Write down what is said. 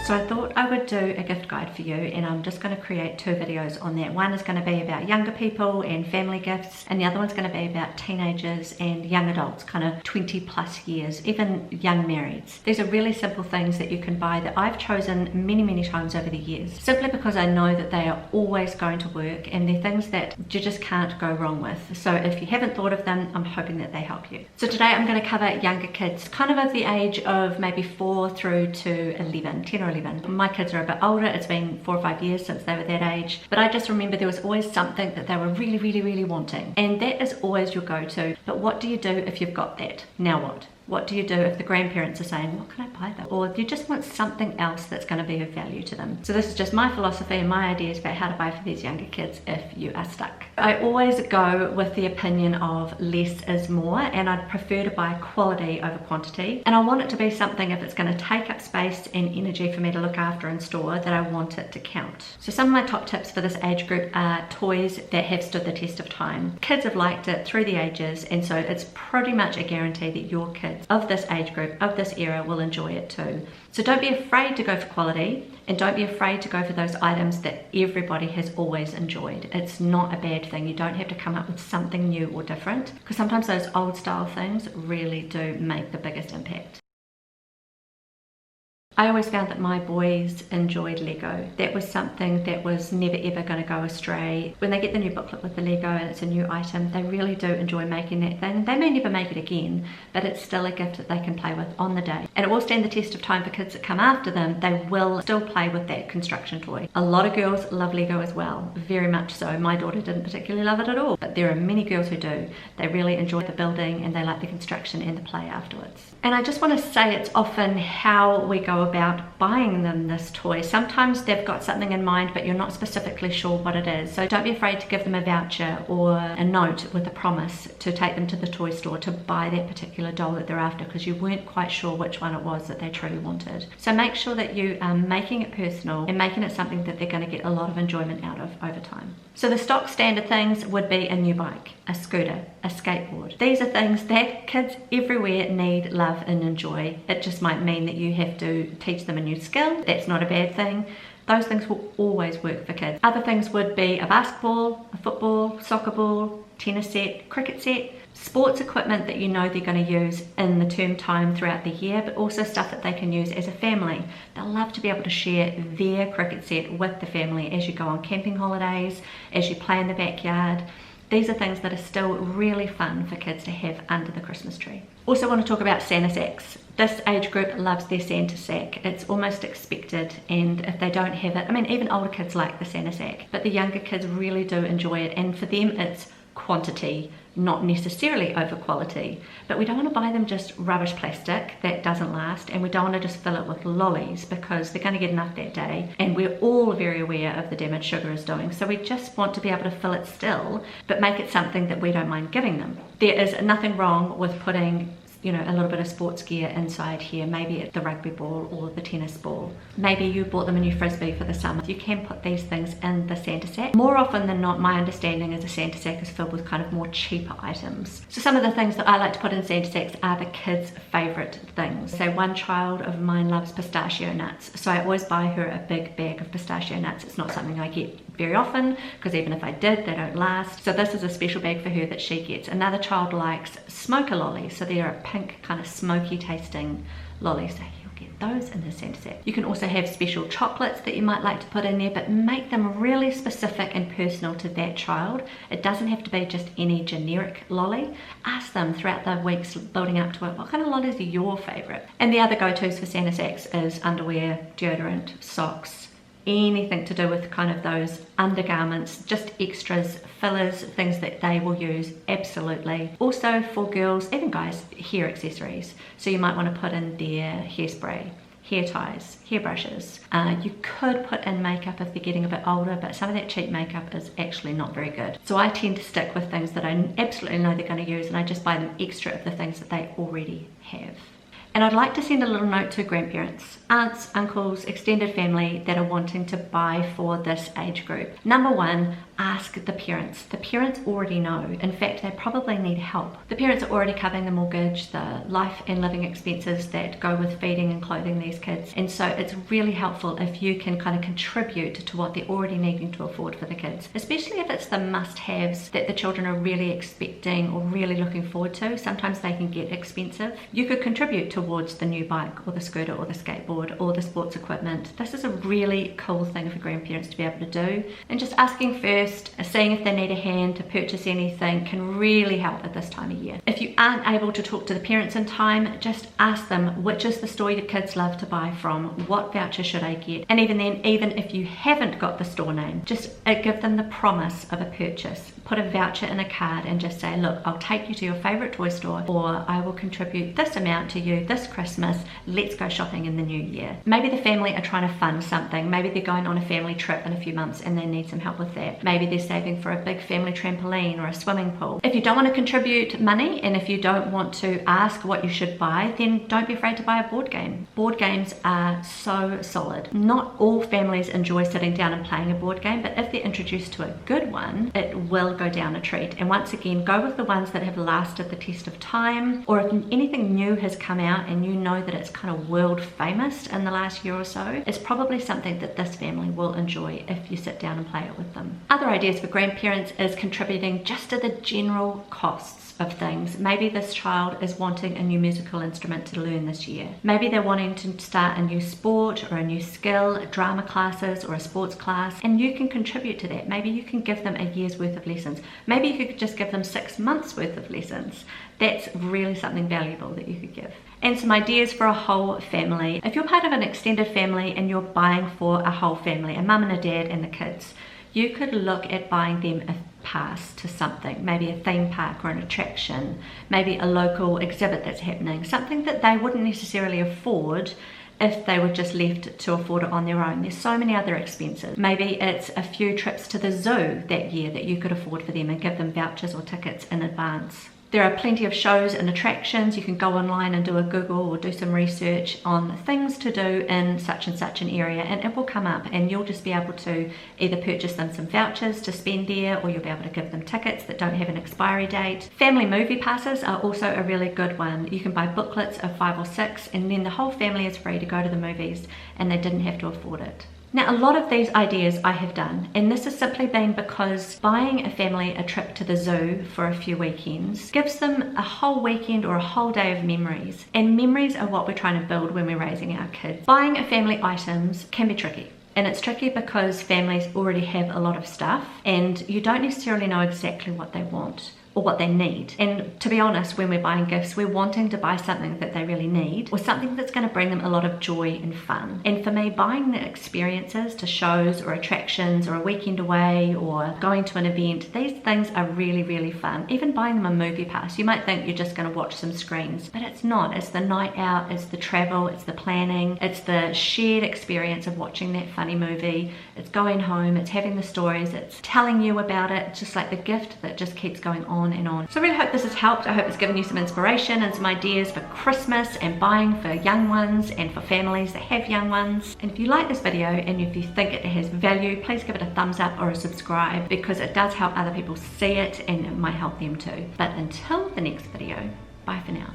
So I thought I would do a gift guide for you, and I'm just going to create 2 videos on that. One is going to be about younger people and family gifts, and the other one's going to be about teenagers and young adults, kind of 20 plus years, even young marrieds. These are really simple things that you can buy that I've chosen many times over the years, simply because I know that they are always going to work and they're things that you just can't go wrong with. So if you haven't thought of them, I'm hoping that they help you. So today I'm going to cover younger kids, kind of the age of maybe 4 through to 11, 10 or 11. My kids are a bit older. It's been 4 or 5 years since they were that age, but I just remember there was always something that they were really wanting, and that is always your go-to. But what do you do if you've got that? Now what? What do you do if the grandparents are saying, what can I buy them? Or you just want something else that's going to be of value to them. So this is just my philosophy and my ideas about how to buy for these younger kids if you are stuck. I always go with the opinion of less is more, and I'd prefer to buy quality over quantity. And I want it to be something, if it's going to take up space and energy for me to look after in store, that I want it to count. So some of my top tips for this age group are toys that have stood the test of time. Kids have liked it through the ages, and so it's pretty much a guarantee that your kids of this age group, of this era, will enjoy it too. So don't be afraid to go for quality, and don't be afraid to go for those items that everybody has always enjoyed. It's not a bad thing. You don't have to come up with something new or different, because sometimes those old style things really do make the biggest impact. I always found that my boys enjoyed Lego. That was something that was never ever going to go astray. When they get the new booklet with the Lego and it's a new item, they really do enjoy making that thing. They may never make it again, but it's still a gift that they can play with on the day. And it will stand the test of time for kids that come after them. They will still play with that construction toy. A lot of girls love Lego as well, very much so. My daughter didn't particularly love it at all, but there are many girls who do. They really enjoy the building and they like the construction and the play afterwards. And I just want to say, it's often how we go about buying them this toy. Sometimes they've got something in mind, but you're not specifically sure what it is. So don't be afraid to give them a voucher or a note with a promise to take them to the toy store to buy that particular doll that they're after, because you weren't quite sure which one it was that they truly wanted. So make sure that you are making it personal and making it something that they're going to get a lot of enjoyment out of over time. So the stock standard things would be a new bike, a scooter, a skateboard. These are things that kids everywhere need, love and enjoy. It just might mean that you have to teach them a new skill. That's not a bad thing. Those things will always work for kids. Other things would be a basketball, a football, soccer ball, tennis set, cricket set, sports equipment that you know they're going to use in the term time throughout the year, but also stuff that they can use as a family. They'll love to be able to share their cricket set with the family as you go on camping holidays, as you play in the backyard. These are things that are still really fun for kids to have under the Christmas tree. Also want to talk about Santa sacks. This age group loves their Santa sack. It's almost expected, and if they don't have it, I mean, even older kids like the Santa sack, but the younger kids really do enjoy it, and for them it's quantity, not necessarily over quality. But we don't want to buy them just rubbish plastic that doesn't last, and we don't want to just fill it with lollies because they're going to get enough that day, and we're all very aware of the damage sugar is doing. So we just want to be able to fill it still, but make it something that we don't mind giving them. There is nothing wrong with putting, you know, a little bit of sports gear inside here, maybe it's the rugby ball or the tennis ball. Maybe you bought them a new frisbee for the summer. You can put these things in the Santa sack. More often than not, my understanding is a Santa sack is filled with kind of more cheaper items. So some of the things that I like to put in Santa sacks are the kids' favorite things. So one child of mine loves pistachio nuts, so I always buy her a big bag of pistachio nuts. It's not something I get very often, because even if I did, they don't last. So this is a special bag for her that she gets. Another child likes smoker lollies, so they're a pink kind of smoky tasting lolly, so you'll get those in the Santa sack. You can also have special chocolates that you might like to put in there, but make them really specific and personal to that child. It doesn't have to be just any generic lolly. Ask them throughout the weeks building up to it, what kind of lollies are your favorite? And the other go-tos for Santa sacks is underwear, deodorant, socks, anything to do with kind of those undergarments, just extras, fillers, things that they will use, absolutely. Also for girls, even guys, hair accessories. So you might want to put in their hairspray, hair ties, hairbrushes. You could put in makeup if they're getting a bit older, but some of that cheap makeup is actually not very good. So I tend to stick with things that I absolutely know they're going to use, and I just buy them extra of the things that they already have. And I'd like to send a little note to grandparents, aunts, uncles, extended family that are wanting to buy for this age group. Number one, ask the parents. The parents already know. In fact, they probably need help. The parents are already covering the mortgage, the life and living expenses that go with feeding and clothing these kids. And so it's really helpful if you can kind of contribute to what they're already needing to afford for the kids, especially if it's the must-haves that the children are really expecting or really looking forward to. Sometimes they can get expensive. You could contribute towards the new bike or the scooter or the skateboard or the sports equipment. This is a really cool thing for grandparents to be able to do. And just asking first, seeing if they need a hand to purchase anything can really help at this time of year. If you aren't able to talk to the parents in time, just ask them which is the store your kids love to buy from, what voucher should I get, and even then, even if you haven't got the store name, just give them the promise of a purchase. Put a voucher in a card and just say, look, I'll take you to your favorite toy store, or I will contribute this amount to you this Christmas. Let's go shopping in the new year. Maybe the family are trying to fund something. Maybe they're going on a family trip in a few months and they need some help with that. Maybe they're saving for a big family trampoline or a swimming pool. If you don't want to contribute money and if you don't want to ask what you should buy, then don't be afraid to buy a board game. Board games are so solid. Not all families enjoy sitting down and playing a board game, but if they're introduced to a good one, it will go down a treat. And once again, go with the ones that have lasted the test of time, or if anything new has come out and you know that it's kind of world famous in the last year or so, it's probably something that this family will enjoy if you sit down and play it with them. Other ideas for grandparents is contributing just to the general costs of things. Maybe this child is wanting a new musical instrument to learn this year. Maybe they're wanting to start a new sport or a new skill, drama classes or a sports class, and you can contribute to that. Maybe you can give them a year's worth of lessons. Maybe you could just give them 6 months worth of lessons. That's really something valuable that you could give. And some ideas for a whole family. If you're part of an extended family and you're buying for a whole family, a mum and a dad and the kids, you could look at buying them a pass to something, maybe a theme park or an attraction, maybe a local exhibit that's happening, something that they wouldn't necessarily afford if they were just left to afford it on their own. There's so many other expenses. Maybe it's a few trips to the zoo that year that you could afford for them and give them vouchers or tickets in advance. There are plenty of shows and attractions. You can go online and do a Google or do some research on things to do in such and such an area, and it will come up and you'll just be able to either purchase them some vouchers to spend there, or you'll be able to give them tickets that don't have an expiry date. Family movie passes are also a really good one. You can buy booklets of 5 or 6 and then the whole family is free to go to the movies and they didn't have to afford it. Now, a lot of these ideas I have done, and this has simply been because buying a family a trip to the zoo for a few weekends gives them a whole weekend or a whole day of memories. And memories are what we're trying to build when we're raising our kids. Buying a family items can be tricky. And it's tricky because families already have a lot of stuff and you don't necessarily know exactly what they want or what they need. And to be honest, when we're buying gifts, we're wanting to buy something that they really need or something that's going to bring them a lot of joy and fun. And for me, buying the experiences to shows or attractions or a weekend away or going to an event, these things are really, really fun. Even buying them a movie pass, you might think you're just going to watch some screens, but it's not. It's the night out, it's the travel, it's the planning, it's the shared experience of watching that funny movie. It's going home, it's having the stories, it's telling you about it. It's just like the gift that just keeps going on and on. So I really hope this has helped. I hope it's given you some inspiration and some ideas for Christmas and buying for young ones and for families that have young ones. And if you like this video and if you think it has value, please give it a thumbs up or a subscribe, because it does help other people see it and it might help them too. But until the next video, bye for now.